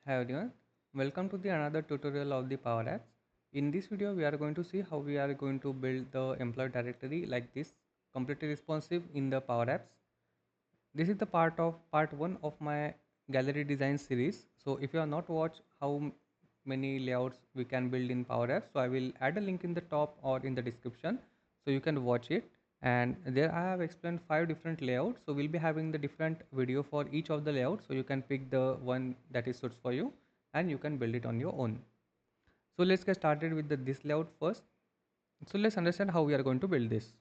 Hi everyone, welcome to the another tutorial of the Power Apps. In this video, we are going to see how we are going to build the employee directory like this, completely responsive in the Power Apps. This is the part one of my gallery design series. So if you have not watched many layouts we can build in Power Apps, so I will add a link in the top or in the description so you can watch it. And there I have explained 5 different layouts. So we'll be having the different video for each of the layouts. So you can pick the one that is suits for you and you can build it on your own. So let's get started with this layout first. So let's understand how we are going to build this.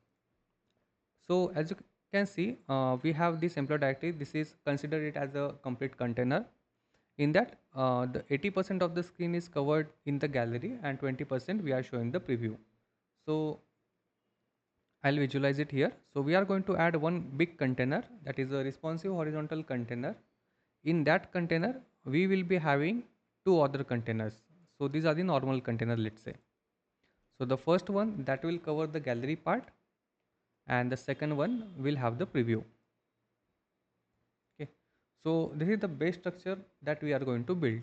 So as you can see, we have this employee directory. This is consider it as a complete container. In that, the 80% of the screen is covered in the gallery and 20% we are showing the preview. So I'll visualize it here. So we are going to add one big container, that is a responsive horizontal container. In that container, we will be having two other containers. So these are the normal container, let's say. So the first one that will cover the gallery part and the second one will have the preview. Okay. So this is the base structure that we are going to build.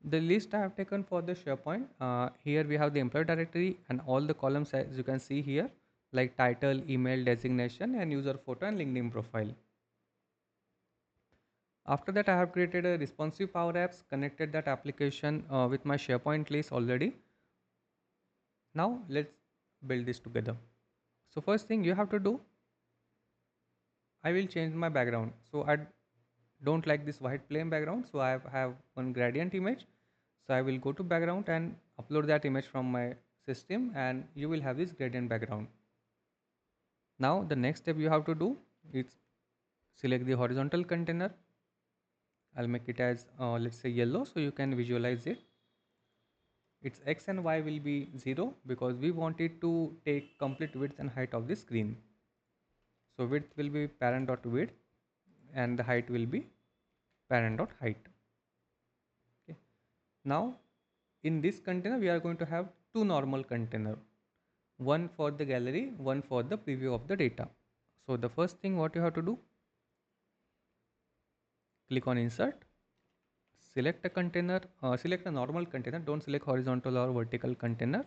The list I have taken for the SharePoint, here we have the employee directory and all the columns as you can see here, like title, email, designation and user photo and LinkedIn profile. After that, I have created a responsive Power Apps, connected that application with my SharePoint list already. Now let's build this together. So first thing you have to do, I will change my background. So I don't like this white plain background, so I have one gradient image. So I will go to background and upload that image from my system and you will have this gradient background. Now the next step you have to do is select the horizontal container. I'll make it as let's say yellow so you can visualize it. Its x and y will be 0 because we want it to take complete width and height of the screen. So width will be parent.width and the height will be parent.height. Okay. Now in this container we are going to have two normal container, one for the gallery, one for the preview of the data. So the first thing what you have to do, click on insert, select a container, select a normal container, don't select horizontal or vertical container.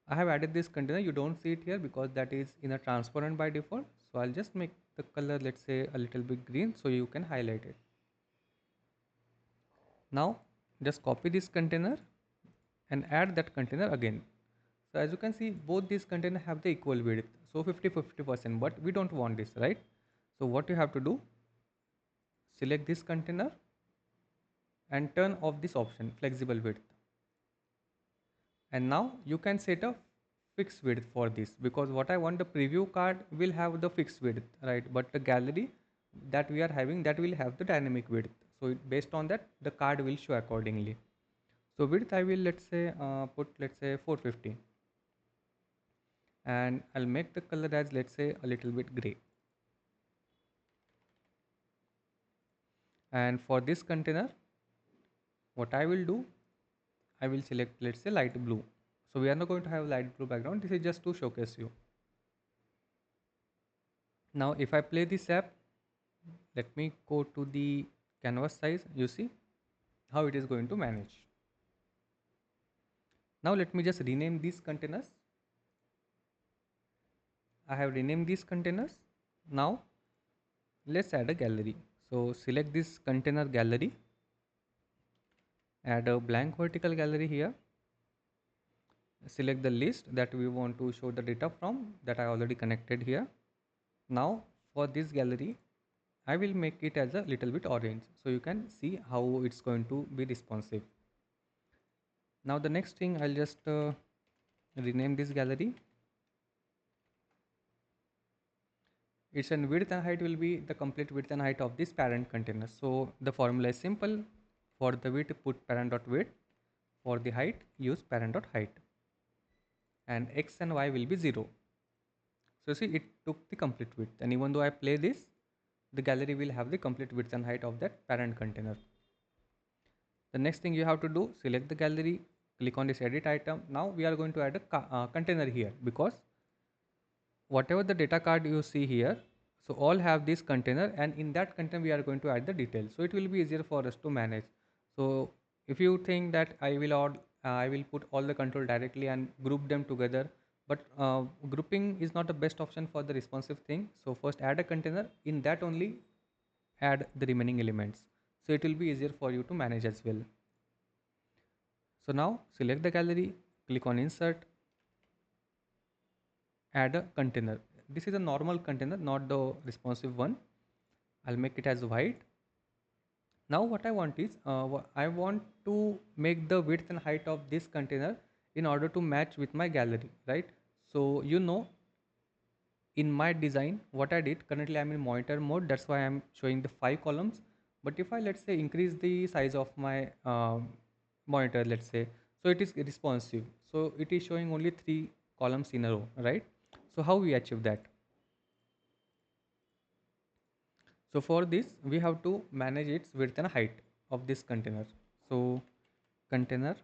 I have added this container, you don't see it here because that is in a transparent by default. So I'll just make the color, let's say a little bit green so you can highlight it. Now just copy this container and add that container again. So as you can see, both these containers have the equal width. So 50-50%, but we don't want this, right? So what you have to do, select this container and turn off this option, flexible width. And now you can set a fixed width for this because what I want, the preview card will have the fixed width, right? But the gallery that we are having, that will have the dynamic width. So based on that, the card will show accordingly. So width I will let's say put let's say 450 and I'll make the color as let's say a little bit gray. And for this container, what I will do, I will select let's say light blue. So we are not going to have light blue background. This is just to showcase you. Now if I play this app, let me go to the canvas size. You see how it is going to manage. Now let me just rename these containers. I have renamed these containers. Now let's add a gallery. So select this container gallery, add a blank vertical gallery here, select the list that we want to show the data from that I already connected here. Now for this gallery, I will make it as a little bit orange so you can see how it's going to be responsive. Now the next thing, I'll just rename this gallery. Its and width and height will be the complete width and height of this parent container. So the formula is simple. For the width, put parent.width. For the height, use parent.height. And x and y will be 0. So see, it took the complete width, and even though I play this, the gallery will have the complete width and height of that parent container. The next thing you have to do, select the gallery, click on this edit item. Now we are going to add a container here because whatever the data card you see here, So all have this container, and in that container we are going to add the details, so it will be easier for us to manage. So if you think that I will put all the control directly and group them together, but grouping is not the best option for the responsive thing. So first add a container, in that only add the remaining elements, so it will be easier for you to manage as well. So now select the gallery, click on insert, add a container. This is a normal container, not the responsive one. I'll make it as white. Now what I want is, I want to make the width and height of this container in order to match with my gallery, right? So in my design what I did, currently I'm in monitor mode, that's why I'm showing the 5 columns. But if I, let's say, increase the size of my monitor, let's say, so it is responsive, so it is showing only 3 columns in a row, right? So how we achieve that? So for this we have to manage its width and height of this container. So container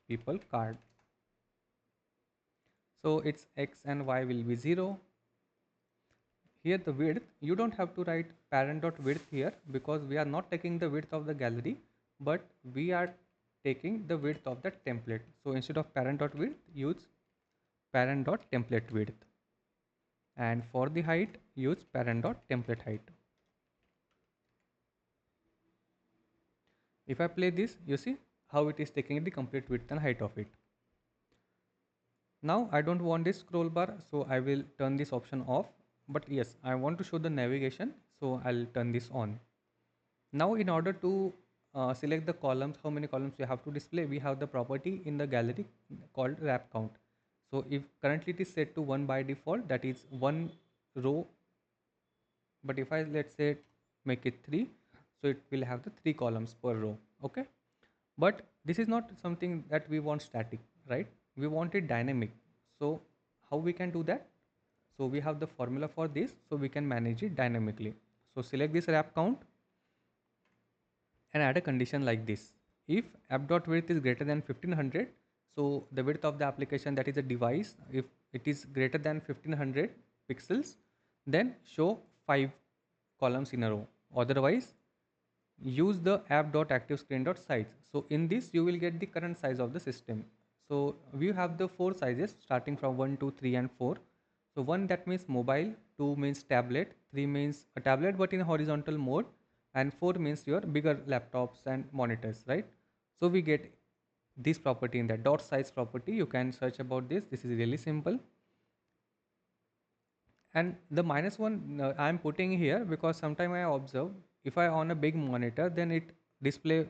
people card, so its x and y will be 0. Here the width, you don't have to write parent dot width here, because we are not taking the width of the gallery, but we are taking the width of the template. So instead of parent dot width, use parent dot template width, and for the height use parent dot template height. If I play this, you see how it is taking the complete width and height of it. Now I don't want this scroll bar, so I will turn this option off. But yes, I want to show the navigation, so I'll turn this on. Now in order to select the columns, how many columns you have to display, we have the property in the gallery called wrap count. So if currently it is set to 1 by default, that is 1 row, but if I, let's say, make it 3, so it will have the 3 columns per row. Okay, but this is not something that we want static, right? We want it dynamic. So how we can do that? So we have the formula for this, so we can manage it dynamically. So select this wrap count and add a condition like this: if app dot width is greater than 1500, so the width of the application, that is a device, if it is greater than 1500 pixels, then show 5 columns in a row. Otherwise use the app.activescreen.size. So in this you will get the current size of the system. So we have the 4 sizes starting from 1, 2, 3 and 4. So 1, that means mobile, 2 means tablet, 3 means a tablet but in horizontal mode, and 4 means your bigger laptops and monitors, right? So we get this property in that dot size property. You can search about this. This is really simple. And the -1 I am putting here because sometime I observe, if I on a big monitor, then it display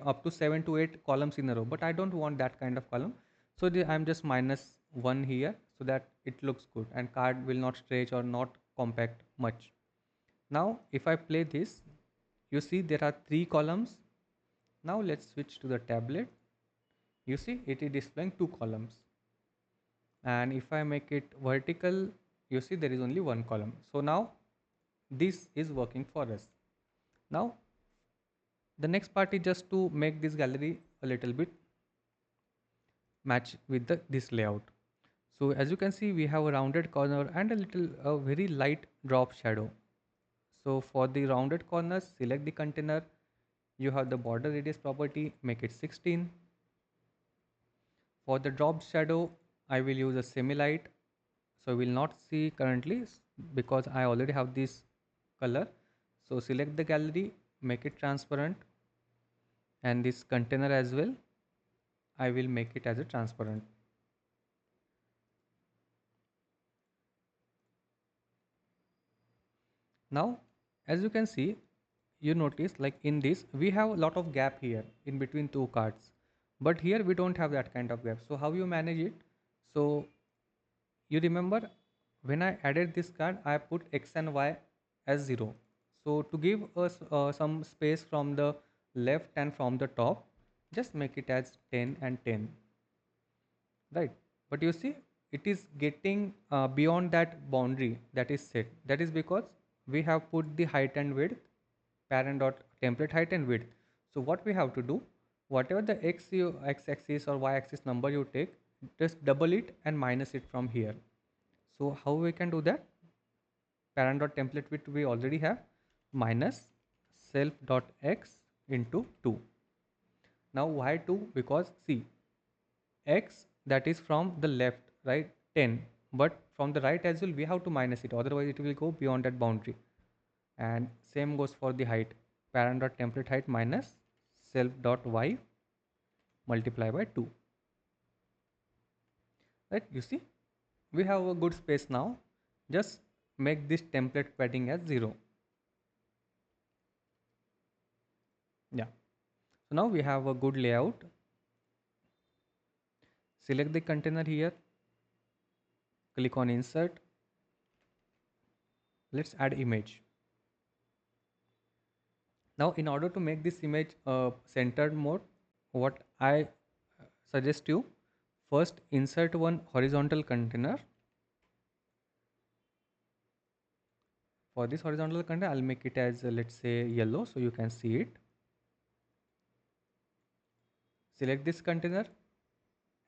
up to 7 to 8 columns in a row, but I don't want that kind of column. So I'm just -1 here, so that it looks good and card will not stretch or not compact much. Now if I play this, you see there are 3 columns. Now let's switch to the tablet. You see it is displaying 2 columns, and if I make it vertical, you see there is only 1 column. So now this is working for us. Now the next part is just to make this gallery a little bit match with this layout. So as you can see, we have a rounded corner and a very light drop shadow. So for the rounded corners, select the container. You have the border radius property, make it 16. For the drop shadow, I will use a semi-light. So we will not see currently because I already have this color. So select the gallery, make it transparent, and this container as well, I will make it as a transparent. Now as you can see, you notice like in this we have a lot of gap here in between 2 cards, but here we don't have that kind of gap. So how you manage it? So you remember, when I added this card, I put x and y as 0. So to give us some space from the left and from the top, just make it as 10 and 10, right? But you see it is getting beyond that boundary that is set. That is because we have put the height and width, parent dot template height and width. So what we have to do, whatever the x axis or y axis number you take, just double it and minus it from here. So how we can do that? parent.template width we already have minus self.x into 2. Now why 2? Because see, x that is from the left, right, 10, but from the right as well we have to minus it, otherwise it will go beyond that boundary. And same goes for the height, parent.template height minus self.y multiply by 2, right? You see, we have a good space now. Just make this template padding as 0. Yeah, so now we have a good layout. Select the container here, click on insert. Let's add image. Now in order to make this image centered mode, what I suggest you, first insert one horizontal container. For this horizontal container I'll make it as let's say yellow so you can see it. Select this container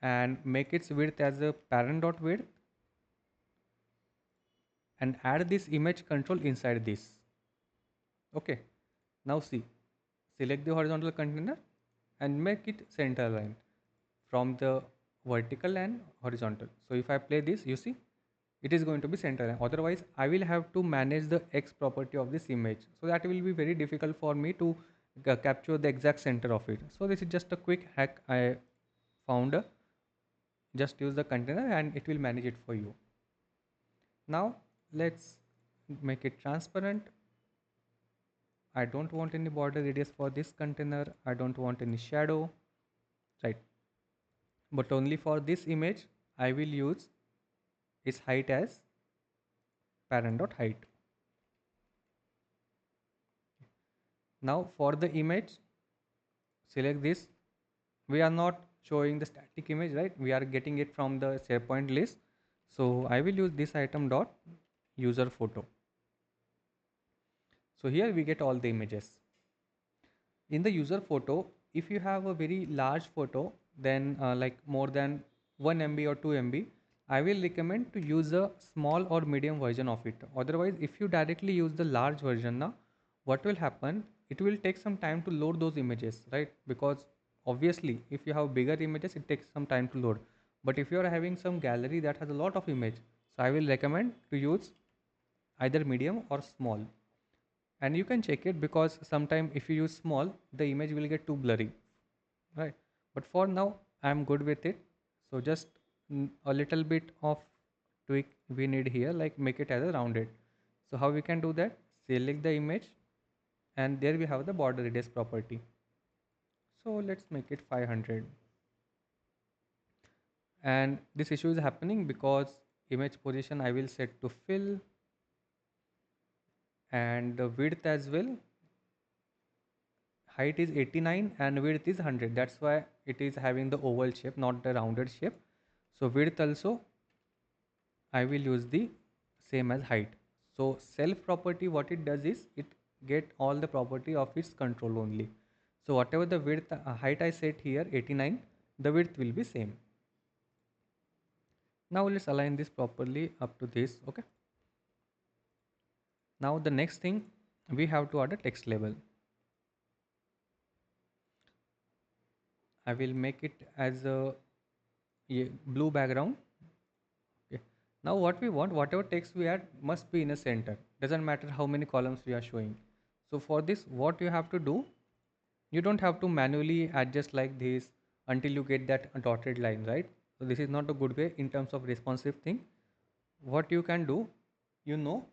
and make its width as a parent.width and add this image control inside this. Okay, now see, select the horizontal container and make it center line from the vertical and horizontal. So if I play this, you see it is going to be center line. Otherwise I will have to manage the x property of this image, so that will be very difficult for me to capture the exact center of it. So this is just a quick hack I found. Just use the container and it will manage it for you. Now let's make it transparent. I don't want any border radius for this container. I don't want any shadow, right? But only for this image, I will use its height as parent.height. Now for the image, select this. We are not showing the static image, right? We are getting it from the SharePoint list. So I will use this item dot user photo. So here we get all the images. In the user photo, if you have a very large photo, then like more than 1 MB or 2 MB, I will recommend to use a small or medium version of it. Otherwise, if you directly use the large version now, what will happen? It will take some time to load those images, right? Because obviously, if you have bigger images, it takes some time to load. But if you are having some gallery that has a lot of image, so I will recommend to use either medium or small. And you can check it, because sometime if you use small, the image will get too blurry, right? But for now I'm good with it. So just a little bit of tweak we need here, like make it as a rounded. So how we can do that? Select the image and there we have the border radius property. So let's make it 500. And this issue is happening because image position I will set to fill, and the width as well, height is 89 and width is 100. That's why it is having the oval shape, not the rounded shape. So width also I will use the same as height. So self property, what it does is it get all the property of its control only. So whatever the width height I set here 89, the width will be same. Now let's align this properly up to this. Okay, now the next thing, we have to add a text label. I will make it as a blue background. Okay. Now what we want, whatever text we add must be in a center. Doesn't matter how many columns we are showing. So for this, what you have to do, you don't have to manually adjust like this until you get that dotted line, right? So this is not a good way in terms of responsive thing. What you can do, you know,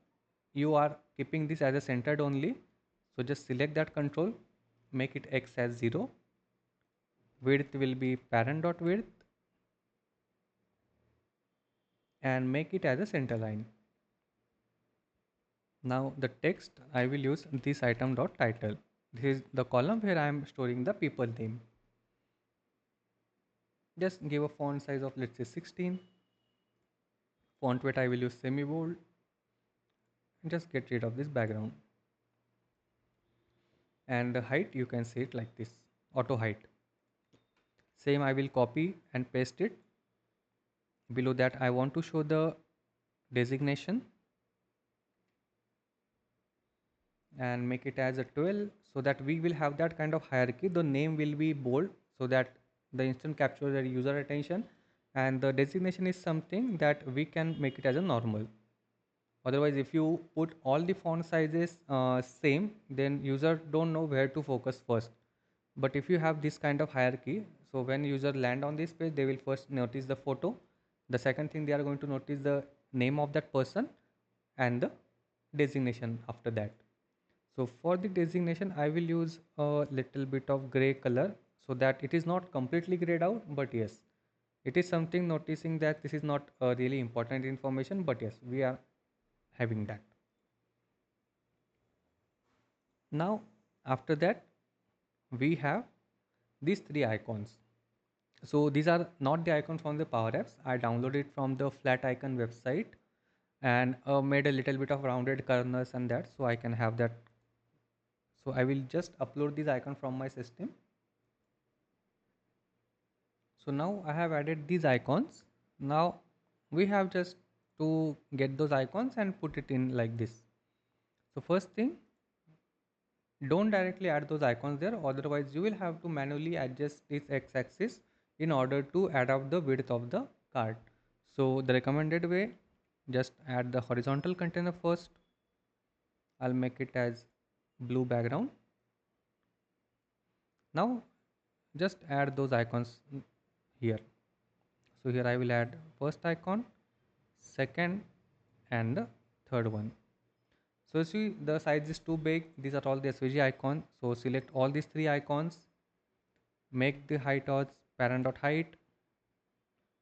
you are keeping this as a centered only. So just select that control, make it X as 0. Width will be parent.width and make it as a center line. Now the text, I will use this item dot title. This is the column where I am storing the people name. Just give a font size of let's say 16. Font weight I will use semi bold. Just get rid of this background. And the height you can see it like this, auto height. Same I will copy and paste it. Below that I want to show the designation. and make it as a 12, so that we will have that kind of hierarchy. The name will be bold so that the instant captures the user attention, and the designation is something that we can make it as a normal. Otherwise, if you put all the font sizes same, then user don't know where to focus first. But if you have this kind of hierarchy, so when user land on this page, they will first notice the photo. The second thing, they are going to notice the name of that person and the designation after that. So for the designation, I will use a little bit of gray color so that it is not completely grayed out, but yes, it is something noticing that this is not really important information, but yes, we are having that. Now, after that, we have these three icons. So these are not the icons from the Power Apps. I downloaded it from the Flat Icon website and made a little bit of rounded corners and that, so I can have that. So I will just upload this icon from my system. So now I have added these icons. Now we have just to get those icons and put it in like this. So first thing, don't directly add those icons there, otherwise you will have to manually adjust this x-axis in order to add up the width of the card. So the recommended way, just add the horizontal container first. I'll make it as blue background. Now just add those icons here. So here I will add first icon, second, and the third one. So see, the size is too big. These are all the SVG icons. So select all these three icons, make the height as parent.height.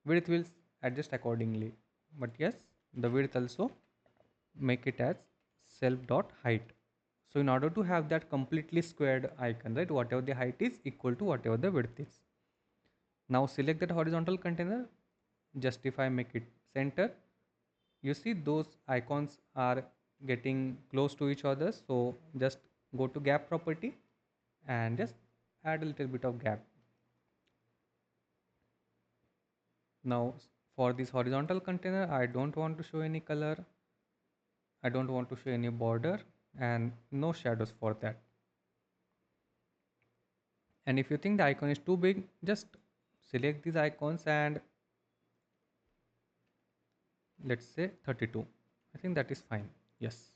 Width will adjust accordingly. But yes, the width also make it as self.height. So in order to have that completely squared icon, right, whatever the height is equal to whatever the width is. Now select that horizontal container, justify, make it center. You see those icons are getting close to each other, so just go to gap property and just add a little bit of gap. Now for this horizontal container, I don't want to show any color, I don't want to show any border and no shadows for that. And if you think the icon is too big, just select these icons and let's say 32. I think that is fine. Yes.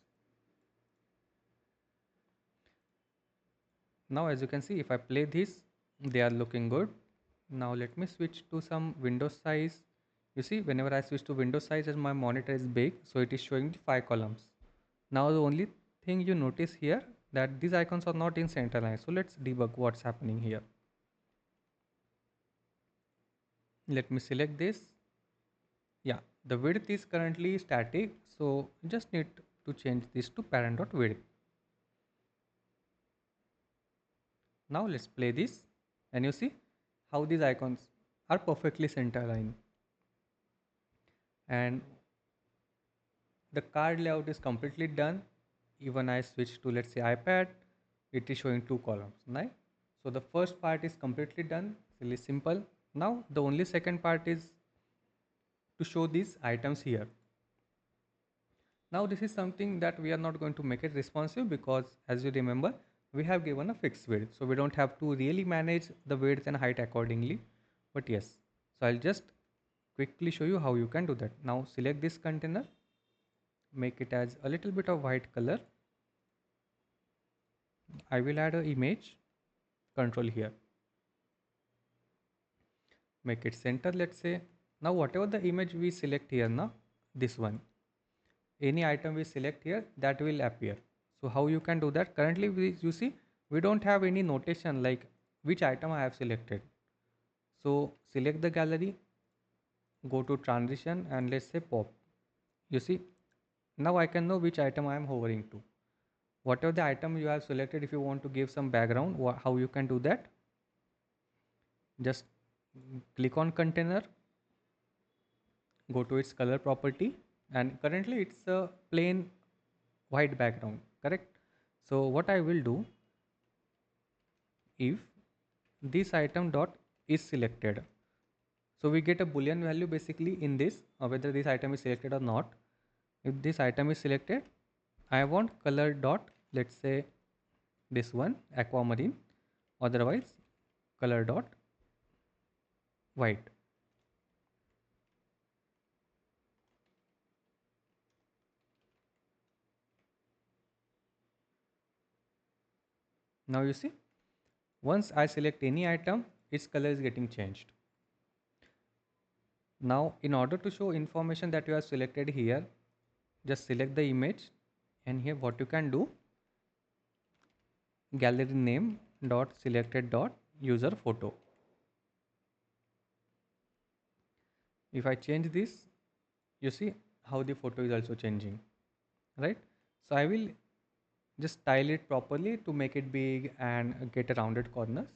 Now as you can see, if I play this, they are looking good. Now let me switch to some window size. You see, whenever I switch to window size, as my monitor is big, so it is showing the 5 columns. Now the only thing you notice here, that these icons are not in center line. So let's debug what's happening here. Let me select this. Yeah, the width is currently static, so just need to change this to parent.width. Now let's play this and you see how these icons are perfectly center aligned. And the card layout is completely done. Even I switch to, let's say, iPad, it is showing 2 columns, right? So the first part is completely done, really simple. Now the only second part is to show these items here. Now this is something that we are not going to make it responsive, because as you remember, we have given a fixed width. So we don't have to really manage the width and height accordingly. But yes, so I'll just quickly show you how you can do that. Now select this container, make it as a little bit of white color. I will add an image control here. Make it center, let's say. Now whatever the image we select here now, this one, any item we select here, that will appear. So how you can do that? Currently you see we don't have any notation like which item I have selected. So select the gallery, go to transition and let's say pop. You see, now I can know which item I am hovering to. Whatever the item you have selected, if you want to give some background, how you can do that? Just click on container, go to its color property, and currently it's a plain white background, correct? So what I will do, if this item dot is selected, so we get a boolean value basically in this, whether this item is selected or not. If this item is selected, I want color dot let's say this one aquamarine, otherwise color dot white. Now you see, once I select any item, its color is getting changed. Now in order to show information that you have selected here, just select the image, and here what you can do, gallery name dot selected dot user photo. If I change this, you see how the photo is also changing, right? So I will just style it properly to make it big and get a rounded corners.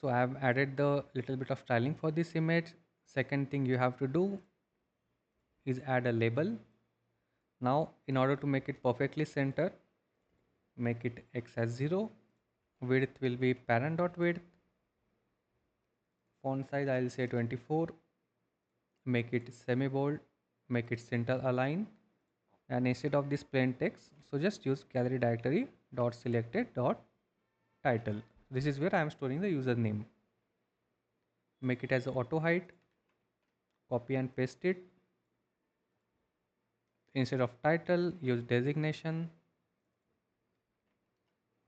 So I have added the little bit of styling for this image. Second thing you have to do is add a label. Now in order to make it perfectly center, make it x as 0, width will be parent dot width, font size I will say 24, make it semi bold, make it center align, and instead of this plain text, so just use gallery directory dot selected dot title. This is where I am storing the username. Make it as auto height, copy and paste it. Instead of title, use designation.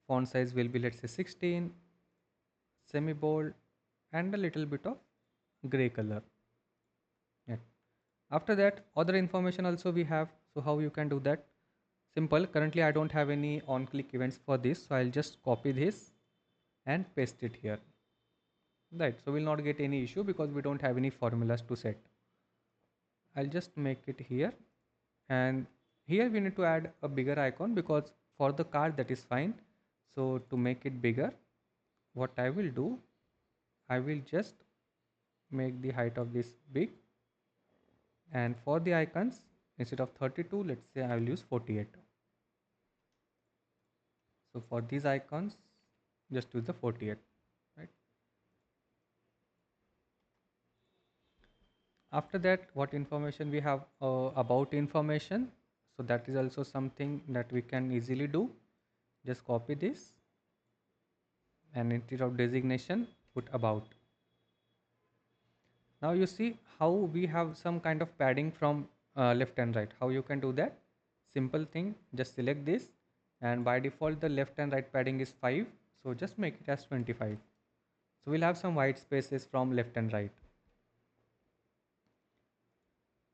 Font size will be, let's say, 16, semi bold, and a little bit of gray color. Yeah. After that, other information also we have. So how you can do that? Simple. Currently I don't have any on click events for this, so I'll just copy this and paste it here. Right, so we'll not get any issue because we don't have any formulas to set. I'll just make it here, and here we need to add a bigger icon because for the card that is fine. So to make it bigger, what I will do, I will just make the height of this big, and for the icons, instead of 32, let's say I will use 48. So for these icons, just use the 48, right? After that, what information we have about information, so that is also something that we can easily do. Just copy this, and instead of designation, put about. Now you see how we have some kind of padding from left and right. How you can do that? Simple thing, just select this, and by default the left and right padding is 5, so just make it as 25. So we'll have some white spaces from left and right.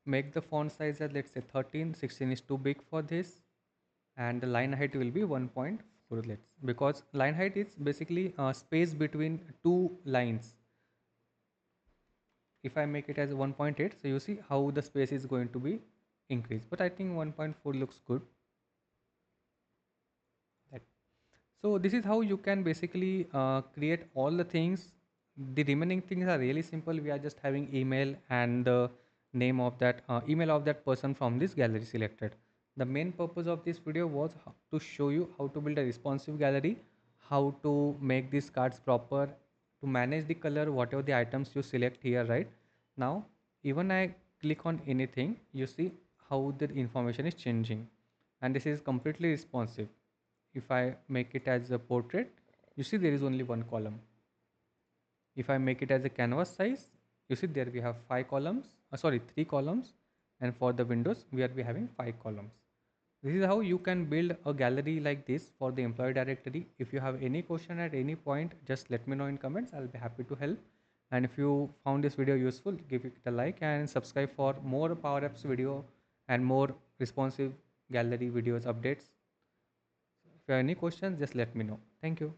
Make the font size as, let's say, 13, 16 is too big for this, and the line height will be 1.4, let's, because line height is basically space between two lines. If I make it as 1.8, so you see how the space is going to be increased, but I think 1.4 looks good. That. So this is how you can basically create all the things. The remaining things are really simple. We are just having email and the name of that email of that person from this gallery selected. The main purpose of this video was to show you how to build a responsive gallery, how to make these cards proper, to manage the color, whatever the items you select here, right? Now, even I click on anything, you see how the information is changing, and this is completely responsive. If I make it as a portrait, you see there is only one column. If I make it as a canvas size, you see there we have 3 columns, and for the windows we are having 5 columns. This is how you can build a gallery like this for the employee directory. If you have any question at any point, just let me know in comments. I'll be happy to help. And if you found this video useful, give it a like and subscribe for more Power Apps video and more responsive gallery videos updates. If you have any questions, just let me know. Thank you.